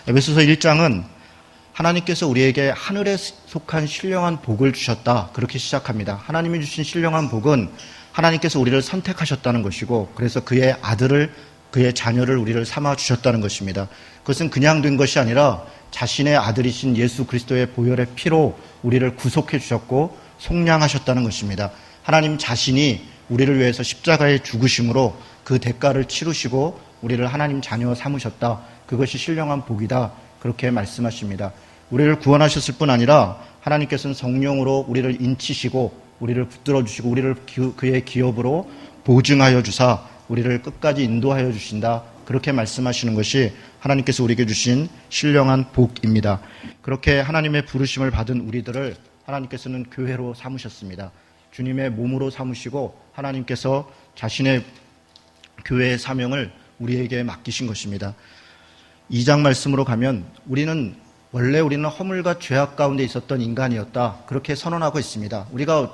에베소서 1장은 하나님께서 우리에게 하늘에 속한 신령한 복을 주셨다. 그렇게 시작합니다. 하나님이 주신 신령한 복은 하나님께서 우리를 선택하셨다는 것이고, 그래서 그의 아들을, 그의 자녀를 우리를 삼아 주셨다는 것입니다. 그것은 그냥 된 것이 아니라 자신의 아들이신 예수 그리스도의 보혈의 피로 우리를 구속해 주셨고 속량하셨다는 것입니다. 하나님 자신이 우리를 위해서 십자가에 죽으심으로 그 대가를 치르시고 우리를 하나님 자녀 삼으셨다. 그것이 신령한 복이다. 그렇게 말씀하십니다. 우리를 구원하셨을 뿐 아니라 하나님께서는 성령으로 우리를 인치시고 우리를 붙들어 주시고 우리를 그의 기업으로 보증하여 주사 우리를 끝까지 인도하여 주신다. 그렇게 말씀하시는 것이 하나님께서 우리에게 주신 신령한 복입니다. 그렇게 하나님의 부르심을 받은 우리들을 하나님께서는 교회로 삼으셨습니다. 주님의 몸으로 삼으시고 하나님께서 자신의 교회의 사명을 우리에게 맡기신 것입니다. 2장 말씀으로 가면 원래 우리는 허물과 죄악 가운데 있었던 인간이었다. 그렇게 선언하고 있습니다. 우리가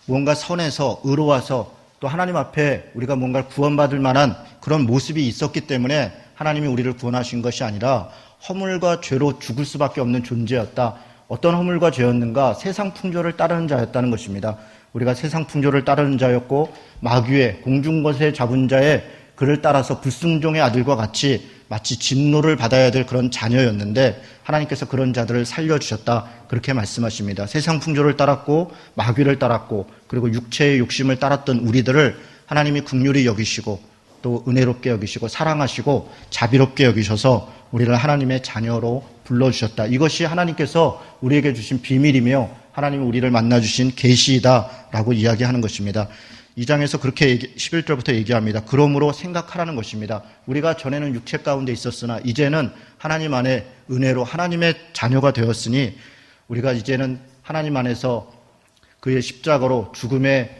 무언가 선해서 의로워서 또 하나님 앞에 우리가 뭔가 구원받을 만한 그런 모습이 있었기 때문에 하나님이 우리를 구원하신 것이 아니라 허물과 죄로 죽을 수밖에 없는 존재였다. 어떤 허물과 죄였는가? 세상 풍조를 따르는 자였다는 것입니다. 우리가 세상 풍조를 따르는 자였고 마귀의 공중것에 잡은 자의 그를 따라서 불순종의 아들과 같이 마치 진노를 받아야 될 그런 자녀였는데 하나님께서 그런 자들을 살려주셨다. 그렇게 말씀하십니다. 세상 풍조를 따랐고 마귀를 따랐고 그리고 육체의 욕심을 따랐던 우리들을 하나님이 긍휼히 여기시고 또 은혜롭게 여기시고 사랑하시고 자비롭게 여기셔서 우리를 하나님의 자녀로 불러주셨다. 이것이 하나님께서 우리에게 주신 비밀이며 하나님이 우리를 만나주신 계시이다라고 이야기하는 것입니다. 2장에서 그렇게 11절부터 얘기합니다. 그러므로 생각하라는 것입니다. 우리가 전에는 육체 가운데 있었으나 이제는 하나님 안에 은혜로 하나님의 자녀가 되었으니 우리가 이제는 하나님 안에서 그의 십자가로 죽음의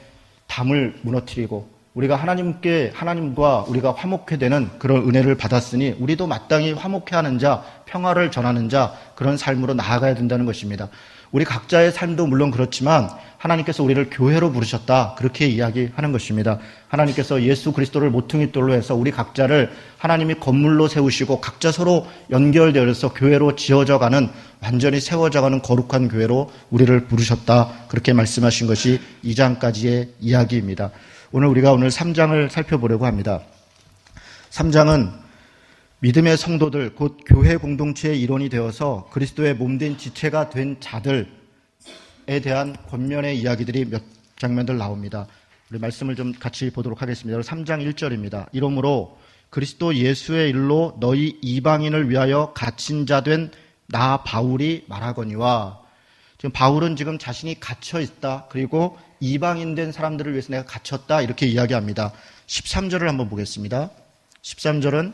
담을 무너뜨리고 우리가 하나님과 우리가 화목해 되는 그런 은혜를 받았으니 우리도 마땅히 화목해 하는 자, 평화를 전하는 자, 그런 삶으로 나아가야 된다는 것입니다. 우리 각자의 삶도 물론 그렇지만 하나님께서 우리를 교회로 부르셨다. 그렇게 이야기하는 것입니다. 하나님께서 예수 그리스도를 모퉁이 돌로 해서 우리 각자를 하나님이 건물로 세우시고 각자 서로 연결되어서 교회로 지어져가는 완전히 세워져가는 거룩한 교회로 우리를 부르셨다. 그렇게 말씀하신 것이 2장까지의 이야기입니다. 우리가 3장을 살펴보려고 합니다. 3장은 믿음의 성도들, 곧 교회 공동체의 일원이 되어서 그리스도의 몸된 지체가 된 자들에 대한 권면의 이야기들이 몇 장면들 나옵니다. 우리 말씀을 좀 같이 보도록 하겠습니다. 3장 1절입니다. 이러므로 그리스도 예수의 일로 너희 이방인을 위하여 갇힌 자 된 나 바울이 말하거니와, 지금 바울은 지금 자신이 갇혀 있다. 그리고 이방인 된 사람들을 위해서 내가 갇혔다. 이렇게 이야기합니다. 13절을 한번 보겠습니다. 13절은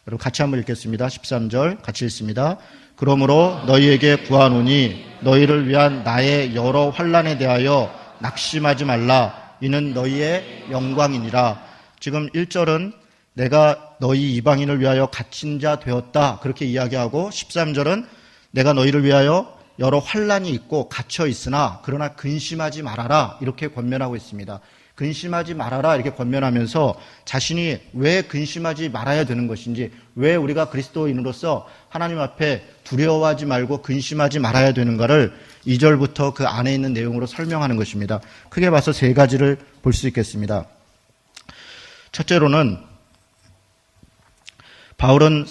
여러분 같이 한번 읽겠습니다. 13절 같이 읽습니다. 그러므로 너희에게 구하노니 너희를 위한 나의 여러 환난에 대하여 낙심하지 말라. 이는 너희의 영광이니라. 지금 1절은 내가 너희 이방인을 위하여 갇힌 자 되었다. 그렇게 이야기하고 13절은 내가 너희를 위하여 여러 환난이 있고 갇혀 있으나 그러나 근심하지 말아라. 이렇게 권면하고 있습니다. 근심하지 말아라 이렇게 권면하면서 자신이 왜 근심하지 말아야 되는 것인지, 왜 우리가 그리스도인으로서 하나님 앞에 두려워하지 말고 근심하지 말아야 되는가를 2절부터 그 안에 있는 내용으로 설명하는 것입니다. 크게 봐서 3가지를 볼 수 있겠습니다. 첫째로는 바울은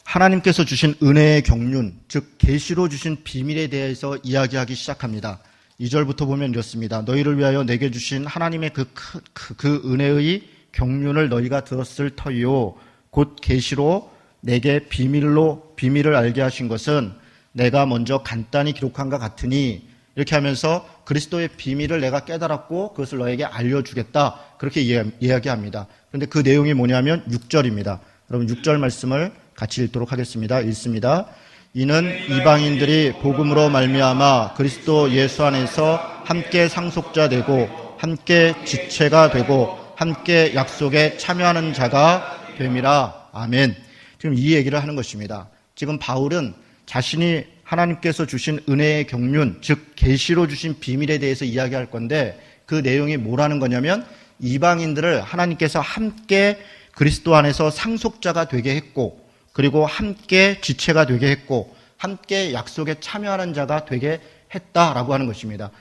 하나님께서 주신 은혜의 경륜, 즉 계시로 주신 비밀에 대해서 이야기하기 시작합니다. 2절부터 보면 이렇습니다. 너희를 위하여 내게 주신 하나님의 그 은혜의 경륜을 너희가 들었을 터이요 곧 계시로 내게 비밀을 알게 하신 것은 내가 먼저 간단히 기록한과 같으니, 이렇게 하면서 그리스도의 비밀을 내가 깨달았고 그것을 너에게 알려주겠다. 그렇게 이야기합니다. 그런데 그 내용이 뭐냐면 6절입니다. 여러분 6절 말씀을 같이 읽도록 하겠습니다. 읽습니다. 이는 이방인들이 복음으로 말미암아 그리스도 예수 안에서 함께 상속자 되고 함께 지체가 되고 함께 약속에 참여하는 자가 됨이라. 아멘. 지금 이 얘기를 하는 것입니다. 지금 바울은 자신이 하나님께서 주신 은혜의 경륜, 즉 계시로 주신 비밀에 대해서 이야기할 건데 그 내용이 뭐라는 거냐면 이방인들을 하나님께서 함께 그리스도 안에서 상속자가 되게 했고 그리고 함께 지체가 되게 했고 함께 약속에 참여하는 자가 되게 했다라고 하는 것입니다.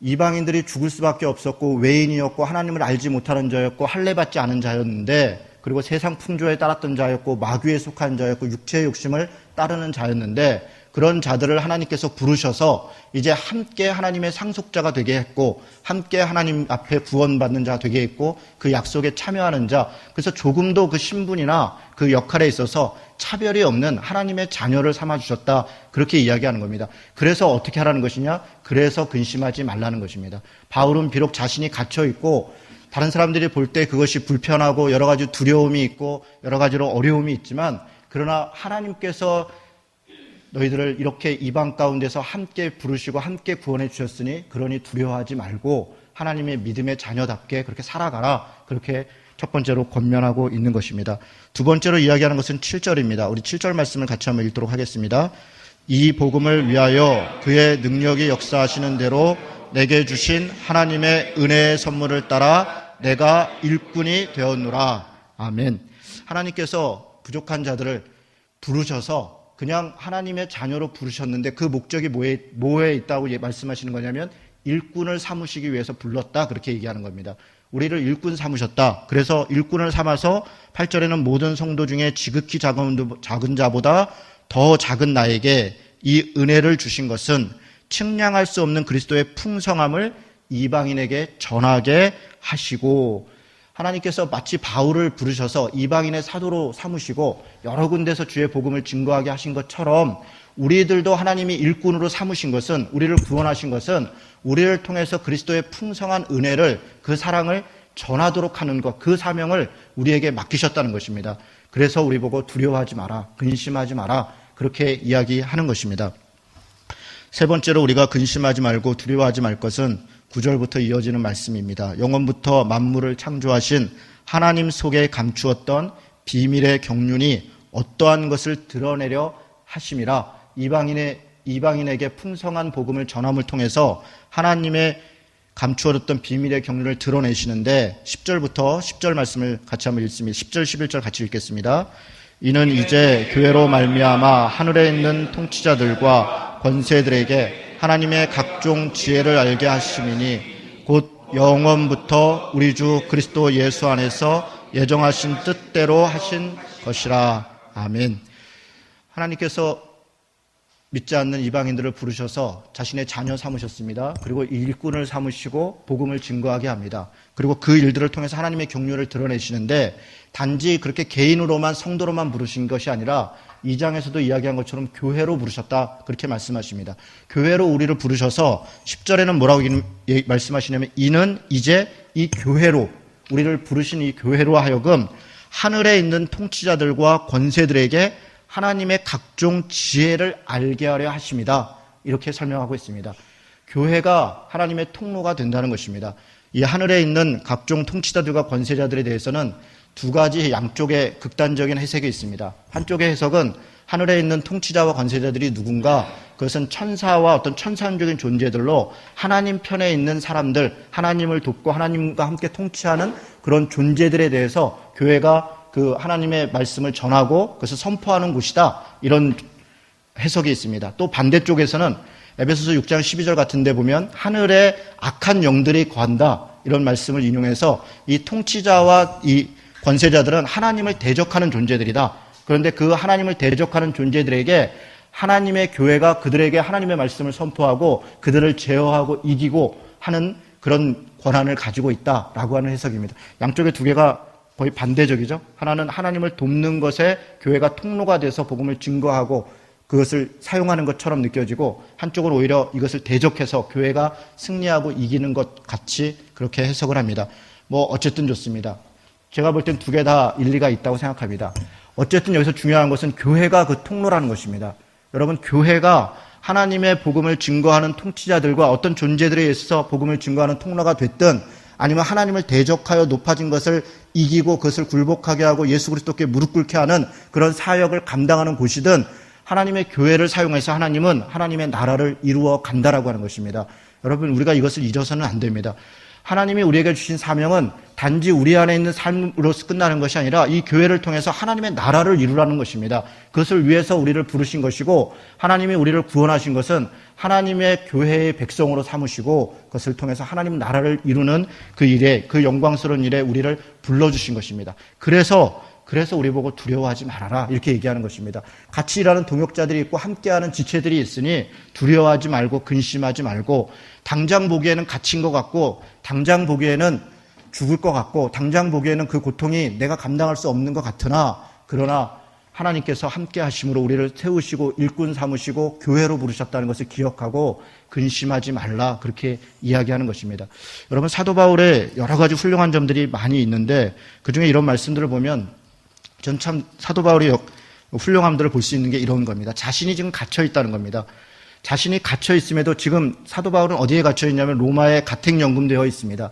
이방인들이 죽을 수밖에 없었고 외인이었고 하나님을 알지 못하는 자였고 할례받지 않은 자였는데, 그리고 세상 풍조에 따랐던 자였고 마귀에 속한 자였고 육체의 욕심을 따르는 자였는데, 그런 자들을 하나님께서 부르셔서 이제 함께 하나님의 상속자가 되게 했고 함께 하나님 앞에 구원받는 자가 되게 했고 그 약속에 참여하는 자, 그래서 조금도 그 신분이나 그 역할에 있어서 차별이 없는 하나님의 자녀를 삼아주셨다, 그렇게 이야기하는 겁니다. 그래서 어떻게 하라는 것이냐? 그래서 근심하지 말라는 것입니다. 바울은 비록 자신이 갇혀있고 다른 사람들이 볼 때 그것이 불편하고 여러 가지 두려움이 있고 여러 가지로 어려움이 있지만, 그러나 하나님께서 너희들을 이렇게 이방 가운데서 함께 부르시고 함께 구원해 주셨으니 그러니 두려워하지 말고 하나님의 믿음의 자녀답게 그렇게 살아가라, 그렇게 첫 번째로 권면하고 있는 것입니다. 두 번째로 이야기하는 것은 7절입니다. 우리 7절 말씀을 같이 한번 읽도록 하겠습니다. 이 복음을 위하여 그의 능력이 역사하시는 대로 내게 주신 하나님의 은혜의 선물을 따라 내가 일꾼이 되었노라. 아멘. 하나님께서 부족한 자들을 부르셔서 그냥 하나님의 자녀로 부르셨는데 그 목적이 뭐에 있다고 말씀하시는 거냐면 일꾼을 삼으시기 위해서 불렀다, 그렇게 얘기하는 겁니다. 우리를 일꾼 삼으셨다. 그래서 일꾼을 삼아서 8절에는 모든 성도 중에 지극히 작은 자보다 더 작은 나에게 이 은혜를 주신 것은 측량할 수 없는 그리스도의 풍성함을 이방인에게 전하게 하시고, 하나님께서 마치 바울을 부르셔서 이방인의 사도로 삼으시고 여러 군데서 주의 복음을 증거하게 하신 것처럼 우리들도 하나님이 일꾼으로 삼으신 것은, 우리를 구원하신 것은 우리를 통해서 그리스도의 풍성한 은혜를, 그 사랑을 전하도록 하는 것, 그 사명을 우리에게 맡기셨다는 것입니다. 그래서 우리 보고 두려워하지 마라, 근심하지 마라, 그렇게 이야기하는 것입니다. 세 번째로 우리가 근심하지 말고 두려워하지 말 것은 9절부터 이어지는 말씀입니다. 영원부터 만물을 창조하신 하나님 속에 감추었던 비밀의 경륜이 어떠한 것을 드러내려 하심이라. 이방인에게 풍성한 복음을 전함을 통해서 하나님의 감추어뒀던 비밀의 경륜을 드러내시는데, 10절부터 10절 말씀을 같이 한번 읽습니다. 10절 11절 같이 읽겠습니다. 이는 이제 교회로 말미암아 하늘에 있는 통치자들과 권세들에게 하나님의 각종 지혜를 알게 하심이니 곧 영원부터 우리 주 그리스도 예수 안에서 예정하신 뜻대로 하신 것이라. 아멘. 하나님께서 믿지 않는 이방인들을 부르셔서 자신의 자녀 삼으셨습니다. 그리고 일꾼을 삼으시고 복음을 증거하게 합니다. 그리고 그 일들을 통해서 하나님의 경륜을 드러내시는데, 단지 그렇게 개인으로만, 성도로만 부르신 것이 아니라 2장에서도 이야기한 것처럼 교회로 부르셨다, 그렇게 말씀하십니다. 교회로 우리를 부르셔서 10절에는 뭐라고 말씀하시냐면 이는 이제 이 교회로, 우리를 부르신 이 교회로 하여금 하늘에 있는 통치자들과 권세들에게 하나님의 각종 지혜를 알게 하려 하십니다, 이렇게 설명하고 있습니다. 교회가 하나님의 통로가 된다는 것입니다. 이 하늘에 있는 각종 통치자들과 권세자들에 대해서는 두 가지 양쪽의 극단적인 해석이 있습니다. 한쪽의 해석은 하늘에 있는 통치자와 권세자들이 누군가, 그것은 천사와 어떤 천상적인 존재들로 하나님 편에 있는 사람들, 하나님을 돕고 하나님과 함께 통치하는 그런 존재들에 대해서 교회가 그 하나님의 말씀을 전하고 그것을 선포하는 곳이다, 이런 해석이 있습니다. 또 반대쪽에서는 에베소서 6장 12절 같은 데 보면 하늘에 악한 영들이 거한다, 이런 말씀을 인용해서 이 통치자와 이 권세자들은 하나님을 대적하는 존재들이다. 그런데 그 하나님을 대적하는 존재들에게 하나님의 교회가 그들에게 하나님의 말씀을 선포하고 그들을 제어하고 이기고 하는 그런 권한을 가지고 있다라고 하는 해석입니다. 양쪽의 두 개가 거의 반대적이죠. 하나는 하나님을 돕는 것에 교회가 통로가 돼서 복음을 증거하고 그것을 사용하는 것처럼 느껴지고, 한쪽은 오히려 이것을 대적해서 교회가 승리하고 이기는 것 같이 그렇게 해석을 합니다. 어쨌든 좋습니다. 제가 볼 땐 두 개 다 일리가 있다고 생각합니다. 어쨌든 여기서 중요한 것은 교회가 그 통로라는 것입니다. 여러분, 교회가 하나님의 복음을 증거하는 통치자들과 어떤 존재들에 의해서 복음을 증거하는 통로가 됐든, 아니면 하나님을 대적하여 높아진 것을 이기고 그것을 굴복하게 하고 예수 그리스도께 무릎 꿇게 하는 그런 사역을 감당하는 곳이든, 하나님의 교회를 사용해서 하나님은 하나님의 나라를 이루어 간다라고 하는 것입니다. 여러분, 우리가 이것을 잊어서는 안 됩니다. 하나님이 우리에게 주신 사명은 단지 우리 안에 있는 삶으로서 끝나는 것이 아니라 이 교회를 통해서 하나님의 나라를 이루라는 것입니다. 그것을 위해서 우리를 부르신 것이고 하나님이 우리를 구원하신 것은 하나님의 교회의 백성으로 삼으시고 그것을 통해서 하나님 나라를 이루는 그 일에, 그 영광스러운 일에 우리를 불러주신 것입니다. 그래서 우리 보고 두려워하지 말아라 이렇게 얘기하는 것입니다. 같이 일하는 동역자들이 있고 함께하는 지체들이 있으니 두려워하지 말고 근심하지 말고, 당장 보기에는 갇힌 것 같고 당장 보기에는 죽을 것 같고 당장 보기에는 그 고통이 내가 감당할 수 없는 것 같으나, 그러나 하나님께서 함께 하심으로 우리를 세우시고 일꾼 삼으시고 교회로 부르셨다는 것을 기억하고 근심하지 말라, 그렇게 이야기하는 것입니다. 여러분, 사도 바울의 여러 가지 훌륭한 점들이 많이 있는데 그중에 이런 말씀들을 보면 전 참 사도 바울의 훌륭함들을 볼 수 있는 게 이런 겁니다. 자신이 지금 갇혀 있다는 겁니다. 자신이 갇혀 있음에도 지금 사도 바울은 어디에 갇혀 있냐면 로마에 가택연금되어 있습니다.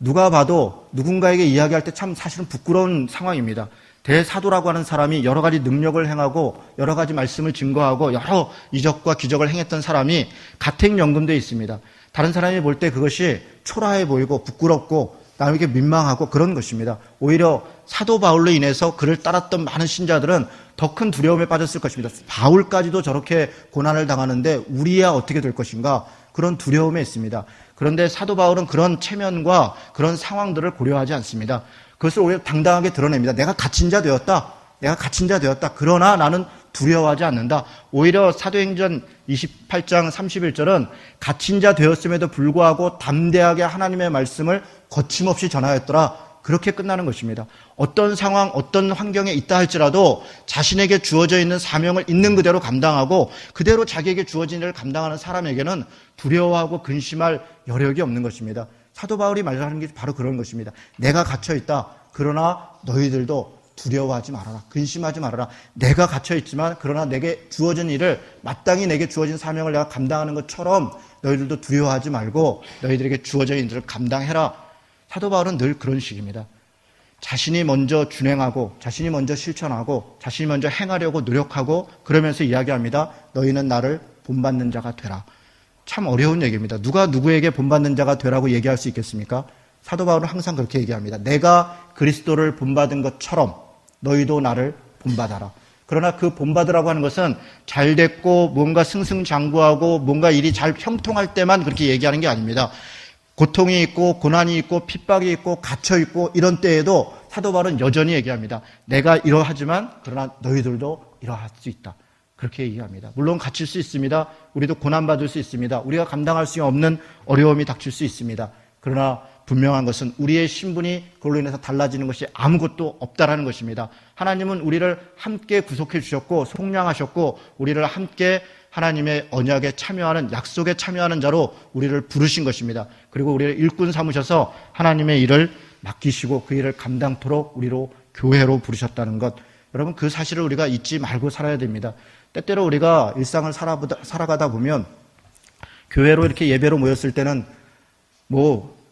누가 봐도 누군가에게 이야기할 때 참 사실은 부끄러운 상황입니다. 대사도라고 하는 사람이 여러 가지 능력을 행하고 여러 가지 말씀을 증거하고 여러 이적과 기적을 행했던 사람이 가택연금되어 있습니다. 다른 사람이 볼 때 그것이 초라해 보이고 부끄럽고 남에게 민망하고 그런 것입니다. 오히려 사도 바울로 인해서 그를 따랐던 많은 신자들은 더 큰 두려움에 빠졌을 것입니다. 바울까지도 저렇게 고난을 당하는데 우리야 어떻게 될 것인가, 그런 두려움에 있습니다. 그런데 사도 바울은 그런 체면과 그런 상황들을 고려하지 않습니다. 그것을 오히려 당당하게 드러냅니다. 내가 갇힌 자 되었다. 그러나 나는 두려워하지 않는다. 오히려 사도행전 28장 31절은 갇힌 자 되었음에도 불구하고 담대하게 하나님의 말씀을 거침없이 전하였더라, 그렇게 끝나는 것입니다. 어떤 상황, 어떤 환경에 있다 할지라도 자신에게 주어져 있는 사명을 있는 그대로 감당하고 그대로 자기에게 주어진 일을 감당하는 사람에게는 두려워하고 근심할 여력이 없는 것입니다. 사도 바울이 말하는 게 바로 그런 것입니다. 내가 갇혀 있다. 그러나 너희들도 두려워하지 말아라. 근심하지 말아라. 내가 갇혀 있지만 그러나 내게 주어진 일을, 마땅히 내게 주어진 사명을 내가 감당하는 것처럼 너희들도 두려워하지 말고 너희들에게 주어진 일을 감당해라. 사도 바울은 늘 그런 식입니다. 자신이 먼저 준행하고 자신이 먼저 실천하고 자신이 먼저 행하려고 노력하고 그러면서 이야기합니다. 너희는 나를 본받는 자가 되라. 참 어려운 얘기입니다. 누가 누구에게 본받는 자가 되라고 얘기할 수 있겠습니까? 사도 바울은 항상 그렇게 얘기합니다. 내가 그리스도를 본받은 것처럼 너희도 나를 본받아라. 그러나 그 본받으라고 하는 것은 잘 됐고 뭔가 승승장구하고 뭔가 일이 잘 형통할 때만 그렇게 얘기하는 게 아닙니다. 고통이 있고 고난이 있고 핍박이 있고 갇혀 있고 이런 때에도 사도 바울은 여전히 얘기합니다. 내가 이러하지만 그러나 너희들도 이러할 수 있다. 그렇게 얘기합니다. 물론 갇힐 수 있습니다. 우리도 고난받을 수 있습니다. 우리가 감당할 수 없는 어려움이 닥칠 수 있습니다. 그러나 분명한 것은 우리의 신분이 그걸로 인해서 달라지는 것이 아무것도 없다라는 것입니다. 하나님은 우리를 함께 구속해 주셨고 속량하셨고 우리를 함께 하나님의 언약에 참여하는, 약속에 참여하는 자로 우리를 부르신 것입니다. 그리고 우리를 일꾼 삼으셔서 하나님의 일을 맡기시고 그 일을 감당토록 우리로 교회로 부르셨다는 것, 여러분 그 사실을 우리가 잊지 말고 살아야 됩니다. 때때로 우리가 일상을 살아가다 보면 교회로 이렇게 예배로 모였을 때는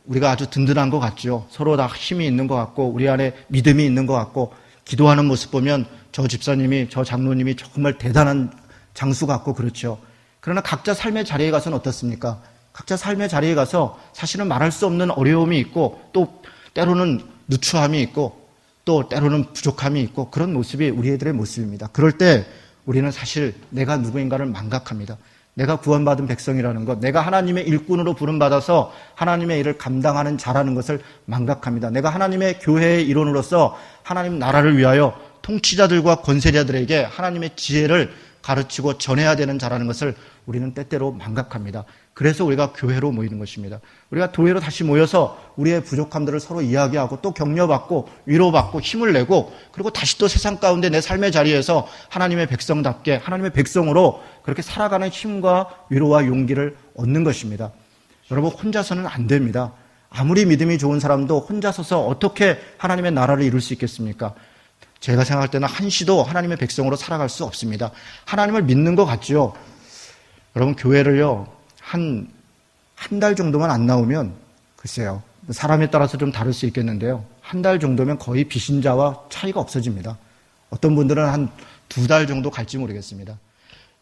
우리가 아주 든든한 것 같죠. 서로 다 힘이 있는 것 같고 우리 안에 믿음이 있는 것 같고 기도하는 모습 보면 저 집사님이, 저 장로님이 정말 대단한 장수 같고 그렇죠. 그러나 각자 삶의 자리에 가서는 어떻습니까? 각자 삶의 자리에 가서 사실은 말할 수 없는 어려움이 있고 또 때로는 누추함이 있고 또 때로는 부족함이 있고 그런 모습이 우리들의 모습입니다. 그럴 때 우리는 사실 내가 누구인가를 망각합니다. 내가 구원받은 백성이라는 것, 내가 하나님의 일꾼으로 부름받아서 하나님의 일을 감당하는 자라는 것을 망각합니다. 내가 하나님의 교회의 일원으로서 하나님 나라를 위하여 통치자들과 권세자들에게 하나님의 지혜를 가르치고 전해야 되는 자라는 것을 우리는 때때로 망각합니다. 그래서 우리가 교회로 모이는 것입니다. 우리가 교회로 다시 모여서 우리의 부족함들을 서로 이야기하고 또 격려받고 위로받고 힘을 내고 그리고 다시 또 세상 가운데 내 삶의 자리에서 하나님의 백성답게 하나님의 백성으로 그렇게 살아가는 힘과 위로와 용기를 얻는 것입니다. 여러분 혼자서는 안 됩니다. 아무리 믿음이 좋은 사람도 혼자 서서 어떻게 하나님의 나라를 이룰 수 있겠습니까? 제가 생각할 때는 한시도 하나님의 백성으로 살아갈 수 없습니다. 하나님을 믿는 것 같죠. 여러분 교회를요 한 달 정도만 안 나오면 글쎄요 사람에 따라서 좀 다를 수 있겠는데요. 한 달 정도면 거의 비신자와 차이가 없어집니다. 어떤 분들은 한 2달 정도 갈지 모르겠습니다.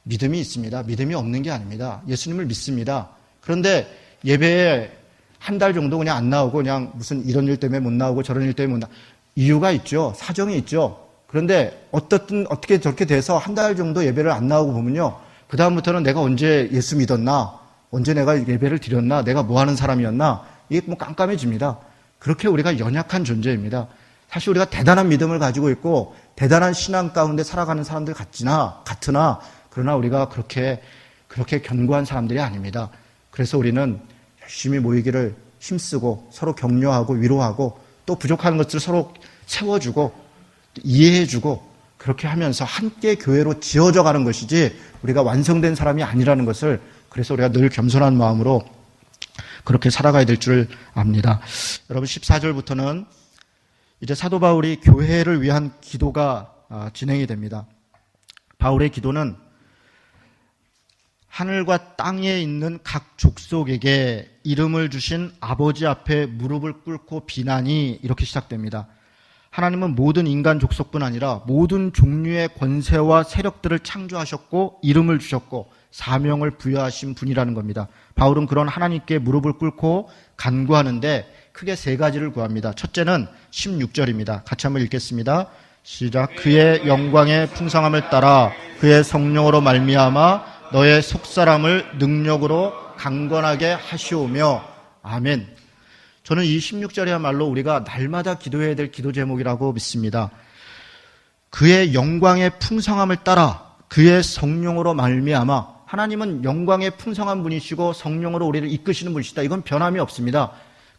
믿음이 있습니다. 믿음이 없는 게 아닙니다. 예수님을 믿습니다. 그런데 예배에 한 달 정도 그냥 안 나오고 그냥 무슨 이런 일 때문에 못 나오고 저런 일 때문에 못 나오고 이유가 있죠. 사정이 있죠. 그런데 어떻게 저렇게 돼서 한 달 정도 예배를 안 나오고 보면요. 그다음부터는 내가 언제 예수 믿었나? 언제 내가 예배를 드렸나? 내가 뭐 하는 사람이었나? 이게 뭐 깜깜해집니다. 그렇게 우리가 연약한 존재입니다. 사실 우리가 대단한 믿음을 가지고 있고 대단한 신앙 가운데 살아가는 사람들 같으나 그러나 우리가 그렇게 견고한 사람들이 아닙니다. 그래서 우리는 열심히 모이기를 힘쓰고 서로 격려하고 위로하고 또 부족한 것들을 서로 세워주고 이해해주고 그렇게 하면서 함께 교회로 지어져 가는 것이지 우리가 완성된 사람이 아니라는 것을 그래서 우리가 늘 겸손한 마음으로 그렇게 살아가야 될 줄 압니다. 여러분 14절부터는 이제 사도 바울이 교회를 위한 기도가 진행이 됩니다. 바울의 기도는 하늘과 땅에 있는 각 족속에게 이름을 주신 아버지 앞에 무릎을 꿇고 비난이 이렇게 시작됩니다. 하나님은 모든 인간 족속뿐 아니라 모든 종류의 권세와 세력들을 창조하셨고 이름을 주셨고 사명을 부여하신 분이라는 겁니다. 바울은 그런 하나님께 무릎을 꿇고 간구하는데 크게 세 가지를 구합니다. 첫째는 16절입니다. 같이 한번 읽겠습니다. 시작. 그의 영광의 풍성함을 따라 그의 성령으로 말미암아 너의 속사람을 능력으로 강건하게 하시오며 아멘. 저는 이 16절이야말로 우리가 날마다 기도해야 될 기도 제목이라고 믿습니다. 그의 영광의 풍성함을 따라 그의 성령으로 말미암아 하나님은 영광의 풍성한 분이시고 성령으로 우리를 이끄시는 분이시다. 이건 변함이 없습니다.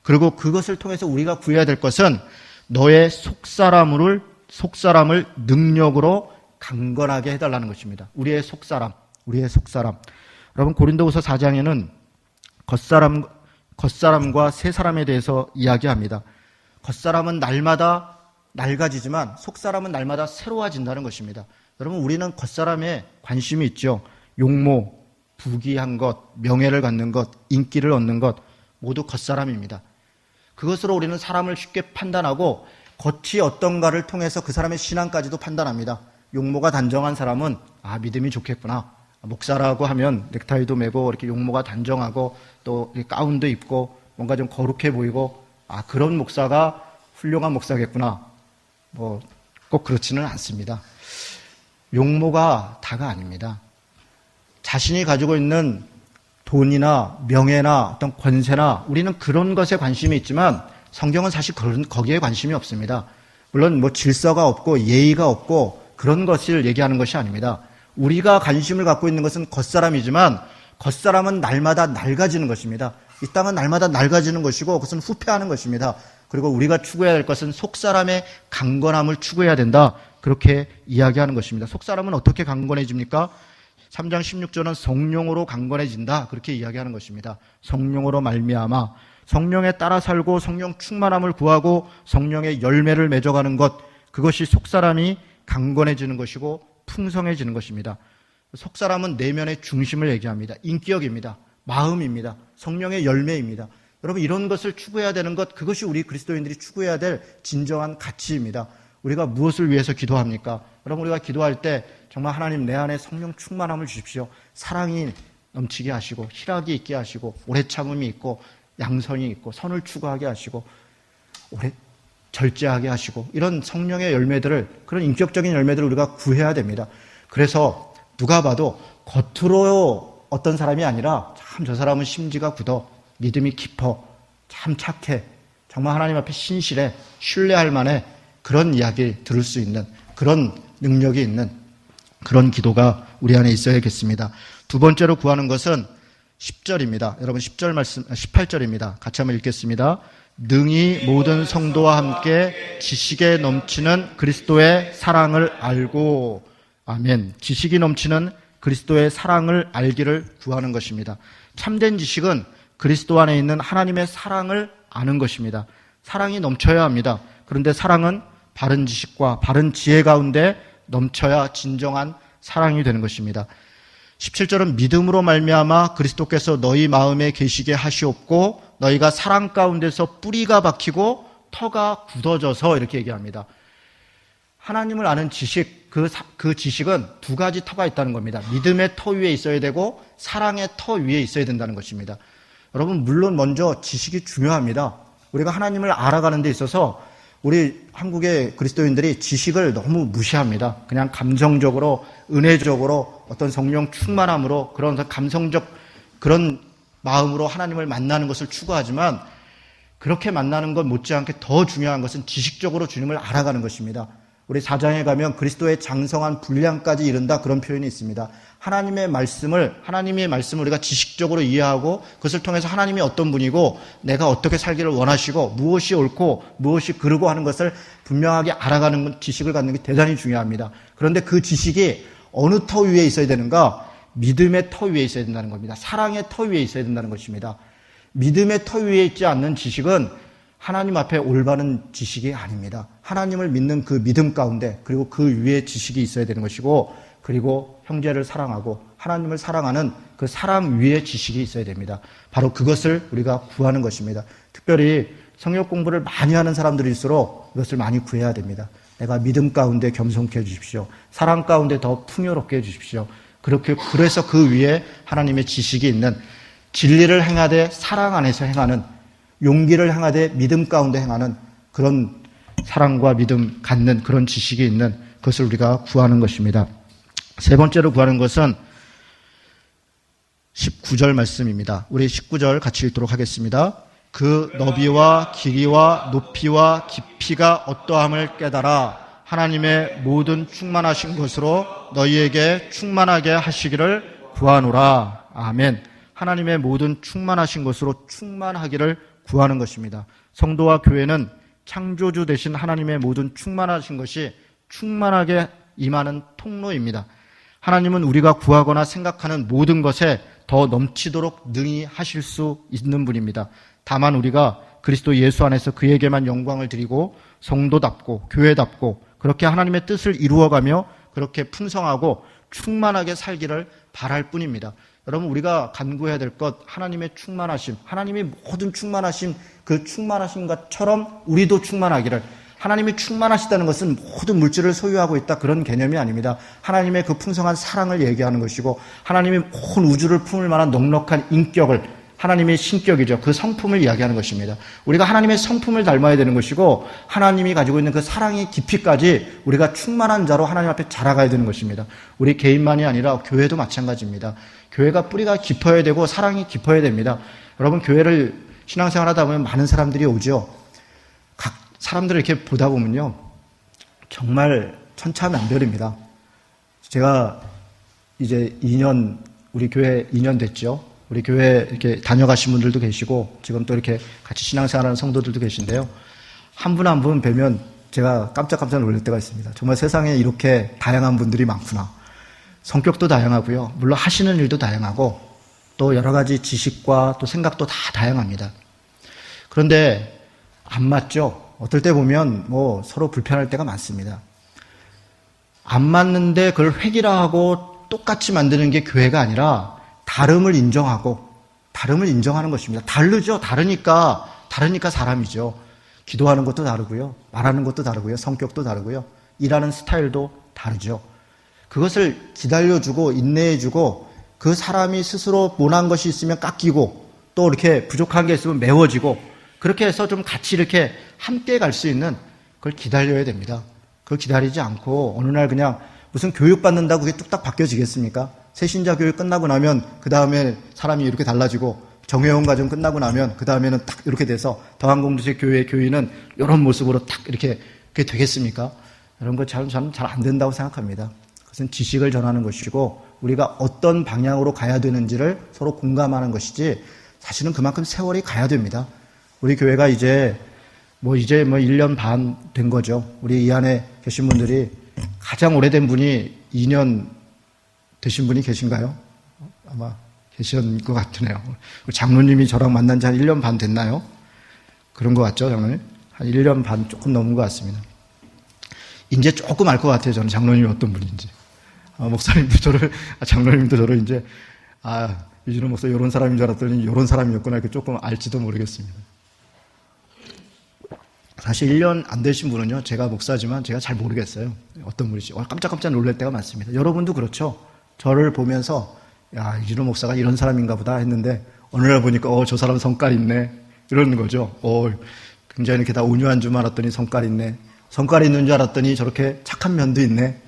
그리고 그것을 통해서 우리가 구해야 될 것은 너의 속사람을 능력으로 강건하게 해달라는 것입니다. 우리의 속사람. 여러분 고린도후서 4장에는 겉사람과 새 사람에 대해서 이야기합니다. 겉사람은 날마다 낡아지지만 속사람은 날마다 새로워진다는 것입니다. 여러분 우리는 겉사람에 관심이 있죠. 용모, 부귀한 것, 명예를 갖는 것, 인기를 얻는 것 모두 겉사람입니다. 그것으로 우리는 사람을 쉽게 판단하고 겉이 어떤가를 통해서 그 사람의 신앙까지도 판단합니다. 용모가 단정한 사람은 믿음이 좋겠구나. 목사라고 하면 넥타이도 매고 이렇게 용모가 단정하고 또 가운도 입고 뭔가 좀 거룩해 보이고 그런 목사가 훌륭한 목사겠구나. 꼭 그렇지는 않습니다. 용모가 다가 아닙니다. 자신이 가지고 있는 돈이나 명예나 어떤 권세나 우리는 그런 것에 관심이 있지만 성경은 사실 거기에 관심이 없습니다. 물론 질서가 없고 예의가 없고 그런 것을 얘기하는 것이 아닙니다. 우리가 관심을 갖고 있는 것은 겉사람이지만 겉사람은 날마다 낡아지는 것입니다. 이 땅은 날마다 낡아지는 것이고 그것은 후패하는 것입니다. 그리고 우리가 추구해야 할 것은 속사람의 강건함을 추구해야 된다. 그렇게 이야기하는 것입니다. 속사람은 어떻게 강건해집니까? 3장 16절은 성령으로 강건해진다. 그렇게 이야기하는 것입니다. 성령으로 말미암아 성령에 따라 살고 성령 충만함을 구하고 성령의 열매를 맺어가는 것 그것이 속사람이 강건해지는 것이고 풍성해지는 것입니다. 속사람은 내면의 중심을 얘기합니다. 인격입니다. 마음입니다. 성령의 열매입니다. 여러분 이런 것을 추구해야 되는 것 그것이 우리 그리스도인들이 추구해야 될 진정한 가치입니다. 우리가 무엇을 위해서 기도합니까? 여러분 우리가 기도할 때 정말 하나님 내 안에 성령 충만함을 주십시오. 사랑이 넘치게 하시고 희락이 있게 하시고 오래 참음이 있고 양선이 있고 선을 추구하게 하시고 오래 절제하게 하시고 이런 성령의 열매들을 그런 인격적인 열매들을 우리가 구해야 됩니다. 그래서 누가 봐도 겉으로 어떤 사람이 아니라 참 저 사람은 심지가 굳어 믿음이 깊어 참 착해 정말 하나님 앞에 신실해 신뢰할 만해 그런 이야기를 들을 수 있는 그런 능력이 있는 그런 기도가 우리 안에 있어야겠습니다. 두 번째로 구하는 것은 10절입니다. 여러분 10절 말씀 18절입니다. 같이 한번 읽겠습니다. 능히 모든 성도와 함께 지식에 넘치는 그리스도의 사랑을 알고 아멘. 지식이 넘치는 그리스도의 사랑을 알기를 구하는 것입니다. 참된 지식은 그리스도 안에 있는 하나님의 사랑을 아는 것입니다. 사랑이 넘쳐야 합니다. 그런데 사랑은 바른 지식과 바른 지혜 가운데 넘쳐야 진정한 사랑이 되는 것입니다. 17절은 믿음으로 말미암아 그리스도께서 너희 마음에 계시게 하시옵고 너희가 사랑 가운데서 뿌리가 박히고 터가 굳어져서 이렇게 얘기합니다. 하나님을 아는 지식, 그 지식은 두 가지 터가 있다는 겁니다. 믿음의 터 위에 있어야 되고 사랑의 터 위에 있어야 된다는 것입니다. 여러분, 물론 먼저 지식이 중요합니다. 우리가 하나님을 알아가는 데 있어서 우리 한국의 그리스도인들이 지식을 너무 무시합니다. 그냥 감정적으로, 은혜적으로, 어떤 성령 충만함으로, 그런 감성적 그런 마음으로 하나님을 만나는 것을 추구하지만, 그렇게 만나는 것 못지않게 더 중요한 것은 지식적으로 주님을 알아가는 것입니다. 우리 4장에 가면 그리스도의 장성한 분량까지 이른다, 그런 표현이 있습니다. 하나님의 말씀을 우리가 지식적으로 이해하고, 그것을 통해서 하나님이 어떤 분이고 내가 어떻게 살기를 원하시고 무엇이 옳고 무엇이 그르고 하는 것을 분명하게 알아가는 지식을 갖는 게 대단히 중요합니다. 그런데 그 지식이 어느 터 위에 있어야 되는가? 믿음의 터 위에 있어야 된다는 겁니다. 사랑의 터 위에 있어야 된다는 것입니다. 믿음의 터 위에 있지 않는 지식은 하나님 앞에 올바른 지식이 아닙니다. 하나님을 믿는 그 믿음 가운데, 그리고 그 위에 지식이 있어야 되는 것이고, 그리고 형제를 사랑하고 하나님을 사랑하는 그 사랑 위에 지식이 있어야 됩니다. 바로 그것을 우리가 구하는 것입니다. 특별히 성역 공부를 많이 하는 사람들일수록 이것을 많이 구해야 됩니다. 내가 믿음 가운데 겸손케 해주십시오. 사랑 가운데 더 풍요롭게 해주십시오. 그래서 그 위에 하나님의 지식이 있는, 진리를 행하되 사랑 안에서 행하는, 용기를 행하되 믿음 가운데 행하는 그런 사랑과 믿음 갖는 그런 지식이 있는 것을 우리가 구하는 것입니다. 세 번째로 구하는 것은 19절 말씀입니다. 우리 19절 같이 읽도록 하겠습니다. 그 너비와 길이와 높이와 깊이가 어떠함을 깨달아 하나님의 모든 충만하신 것으로 너희에게 충만하게 하시기를 구하노라. 아멘. 하나님의 모든 충만하신 것으로 충만하기를 구하는 것입니다. 성도와 교회는 창조주 되신 하나님의 모든 충만하신 것이 충만하게 임하는 통로입니다. 하나님은 우리가 구하거나 생각하는 모든 것에 더 넘치도록 능히 하실 수 있는 분입니다. 다만 우리가 그리스도 예수 안에서 그에게만 영광을 드리고 성도답고 교회답고 그렇게 하나님의 뜻을 이루어가며 그렇게 풍성하고 충만하게 살기를 바랄 뿐입니다. 여러분, 우리가 간구해야 될 것, 하나님의 충만하심, 하나님이 모든 충만하심, 그 충만하신 것처럼 우리도 충만하기를. 하나님이 충만하시다는 것은 모든 물질을 소유하고 있다, 그런 개념이 아닙니다. 하나님의 그 풍성한 사랑을 얘기하는 것이고, 하나님이 온 우주를 품을 만한 넉넉한 인격을, 하나님의 신격이죠. 그 성품을 이야기하는 것입니다. 우리가 하나님의 성품을 닮아야 되는 것이고, 하나님이 가지고 있는 그 사랑의 깊이까지 우리가 충만한 자로 하나님 앞에 자라가야 되는 것입니다. 우리 개인만이 아니라 교회도 마찬가지입니다. 교회가 뿌리가 깊어야 되고 사랑이 깊어야 됩니다. 여러분, 교회를 신앙생활 하다 보면 많은 사람들이 오죠. 각 사람들을 이렇게 보다 보면요, 정말 천차만별입니다. 제가 이제 우리 교회 2년 됐죠. 우리 교회 이렇게 다녀가신 분들도 계시고 지금 또 이렇게 같이 신앙생활하는 성도들도 계신데요. 한 분 한 분 뵈면 제가 깜짝깜짝 놀랄 때가 있습니다. 정말 세상에 이렇게 다양한 분들이 많구나. 성격도 다양하고요. 물론 하시는 일도 다양하고 또 여러 가지 지식과 또 생각도 다 다양합니다. 그런데 안 맞죠? 어떨 때 보면 서로 불편할 때가 많습니다. 안 맞는데 그걸 획일화하고 똑같이 만드는 게 교회가 아니라 다름을 인정하는 것입니다. 다르죠. 다르니까 사람이죠. 기도하는 것도 다르고요. 말하는 것도 다르고요. 성격도 다르고요. 일하는 스타일도 다르죠. 그것을 기다려주고 인내해주고 그 사람이 스스로 모난 것이 있으면 깎이고 또 이렇게 부족한 게 있으면 메워지고 그렇게 해서 좀 같이 이렇게 함께 갈 수 있는 그걸 기다려야 됩니다. 그걸 기다리지 않고 어느 날 그냥 무슨 교육받는다고 그게 뚝딱 바뀌어지겠습니까? 새신자 교육 끝나고 나면 그 다음에 사람이 이렇게 달라지고 정회원 과정 끝나고 나면 그 다음에는 딱 이렇게 돼서 더한공동체 교회 교인은 이런 모습으로 딱 이렇게 그게 되겠습니까? 이런 거 저는 잘 안 된다고 생각합니다. 그것은 지식을 전하는 것이고 우리가 어떤 방향으로 가야 되는지를 서로 공감하는 것이지 사실은 그만큼 세월이 가야 됩니다. 우리 교회가 이제 1년 반 된 거죠. 우리 이 안에 계신 분들이 가장 오래된 분이 2년 되신 분이 계신가요? 아마 계신 것 같으네요. 장로님이 저랑 만난 지 한 1년 반 됐나요? 그런 것 같죠, 장로님? 한 1년 반 조금 넘은 것 같습니다. 이제 조금 알 것 같아요, 저는 장로님이 어떤 분인지. 장로님도 저를 이제, 유진호 목사 이런 사람인 줄 알았더니 이런 사람이었구나, 이렇게 조금 알지도 모르겠습니다. 사실 1년 안 되신 분은요, 제가 목사지만 제가 잘 모르겠어요. 어떤 분이지. 깜짝깜짝 놀랄 때가 많습니다. 여러분도 그렇죠. 저를 보면서, 유진호 목사가 이런 사람인가 보다 했는데, 어느 날 보니까 저 사람 성깔 있네 이러는 거죠. 굉장히 이렇게 다 온유한 줄 알았더니 성깔 있네. 성깔 있는 줄 알았더니 저렇게 착한 면도 있네.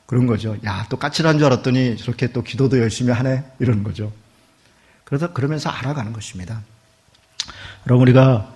그런 거죠. 야, 또 까칠한 줄 알았더니 저렇게 또 기도도 열심히 하네 이러는 거죠. 그러면서 알아가는 것입니다. 여러분, 우리가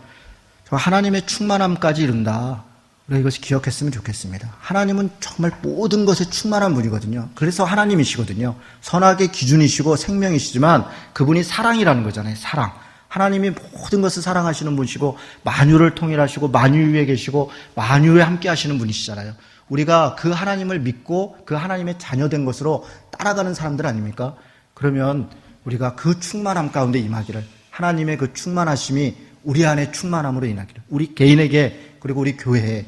하나님의 충만함까지 이룬다. 우리가 이것이 기억했으면 좋겠습니다. 하나님은 정말 모든 것에 충만한 분이거든요. 그래서 하나님이시거든요. 선악의 기준이시고 생명이시지만 그분이 사랑이라는 거잖아요. 사랑. 하나님이 모든 것을 사랑하시는 분이시고 만유를 통일하시고 만유 위에 계시고 만유에 함께 하시는 분이시잖아요. 우리가 그 하나님을 믿고 그 하나님의 자녀된 것으로 따라가는 사람들 아닙니까? 그러면 우리가 그 충만함 가운데 임하기를, 하나님의 그 충만하심이 우리 안에 충만함으로 인하기를, 우리 개인에게 그리고 우리 교회에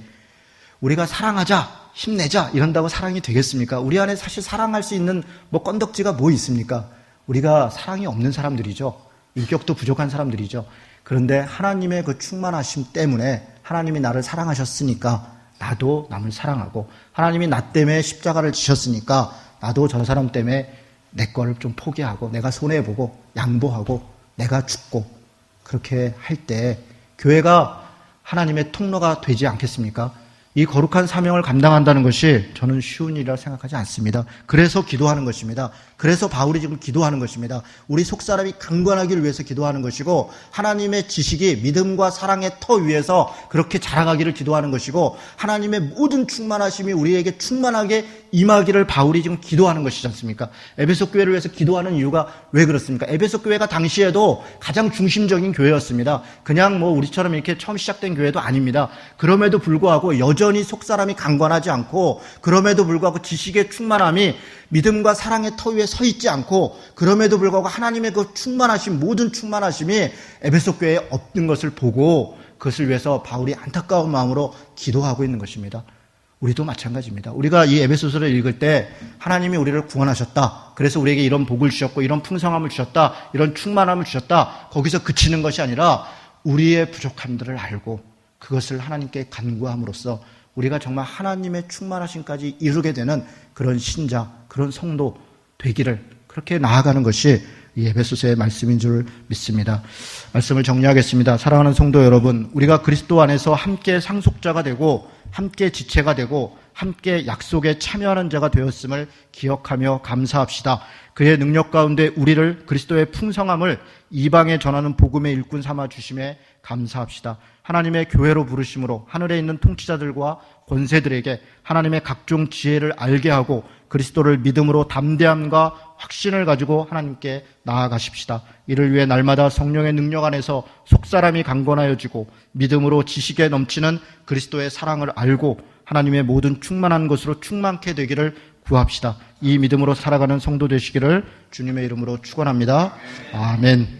우리가 사랑하자, 힘내자 이런다고 사랑이 되겠습니까? 우리 안에 사실 사랑할 수 있는 건덕지가 뭐 있습니까? 우리가 사랑이 없는 사람들이죠. 인격도 부족한 사람들이죠. 그런데 하나님의 그 충만하심 때문에 하나님이 나를 사랑하셨으니까 나도 남을 사랑하고, 하나님이 나 때문에 십자가를 지셨으니까 나도 저 사람 때문에 내 거를 좀 포기하고 내가 손해보고 양보하고 내가 죽고, 그렇게 할 때 교회가 하나님의 통로가 되지 않겠습니까? 이 거룩한 사명을 감당한다는 것이 저는 쉬운 일이라고 생각하지 않습니다. 그래서 기도하는 것입니다. 그래서 바울이 지금 기도하는 것입니다. 우리 속사람이 강건하기를 위해서 기도하는 것이고, 하나님의 지식이 믿음과 사랑의 터 위에서 그렇게 자라가기를 기도하는 것이고, 하나님의 모든 충만하심이 우리에게 충만하게 임하기를 바울이 지금 기도하는 것이지 않습니까? 에베소 교회를 위해서 기도하는 이유가 왜 그렇습니까? 에베소 교회가 당시에도 가장 중심적인 교회였습니다. 그냥 우리처럼 이렇게 처음 시작된 교회도 아닙니다. 그럼에도 불구하고 여전히 속사람이 강건하지 않고, 그럼에도 불구하고 지식의 충만함이 믿음과 사랑의 터 위에 서 있지 않고, 그럼에도 불구하고 하나님의 그 충만하심, 모든 충만하심이 에베소 교회에 없는 것을 보고 그것을 위해서 바울이 안타까운 마음으로 기도하고 있는 것입니다. 우리도 마찬가지입니다. 우리가 이 에베소서를 읽을 때 하나님이 우리를 구원하셨다, 그래서 우리에게 이런 복을 주셨고 이런 풍성함을 주셨다, 이런 충만함을 주셨다, 거기서 그치는 것이 아니라 우리의 부족함들을 알고 그것을 하나님께 간구함으로써 우리가 정말 하나님의 충만하심까지 이루게 되는 그런 신자, 그런 성도 되기를, 그렇게 나아가는 것이 이 에베소서의 말씀인 줄 믿습니다. 말씀을 정리하겠습니다. 사랑하는 성도 여러분, 우리가 그리스도 안에서 함께 상속자가 되고 함께 지체가 되고 함께 약속에 참여하는 자가 되었음을 기억하며 감사합시다. 그의 능력 가운데 우리를 그리스도의 풍성함을 이방에 전하는 복음의 일꾼 삼아 주심에 감사합시다. 하나님의 교회로 부르심으로 하늘에 있는 통치자들과 권세들에게 하나님의 각종 지혜를 알게 하고 그리스도를 믿음으로 담대함과 확신을 가지고 하나님께 나아가십시다. 이를 위해 날마다 성령의 능력 안에서 속사람이 강건하여지고 믿음으로 지식에 넘치는 그리스도의 사랑을 알고 하나님의 모든 충만한 것으로 충만케 되기를 구합시다. 이 믿음으로 살아가는 성도 되시기를 주님의 이름으로 축원합니다. 아멘.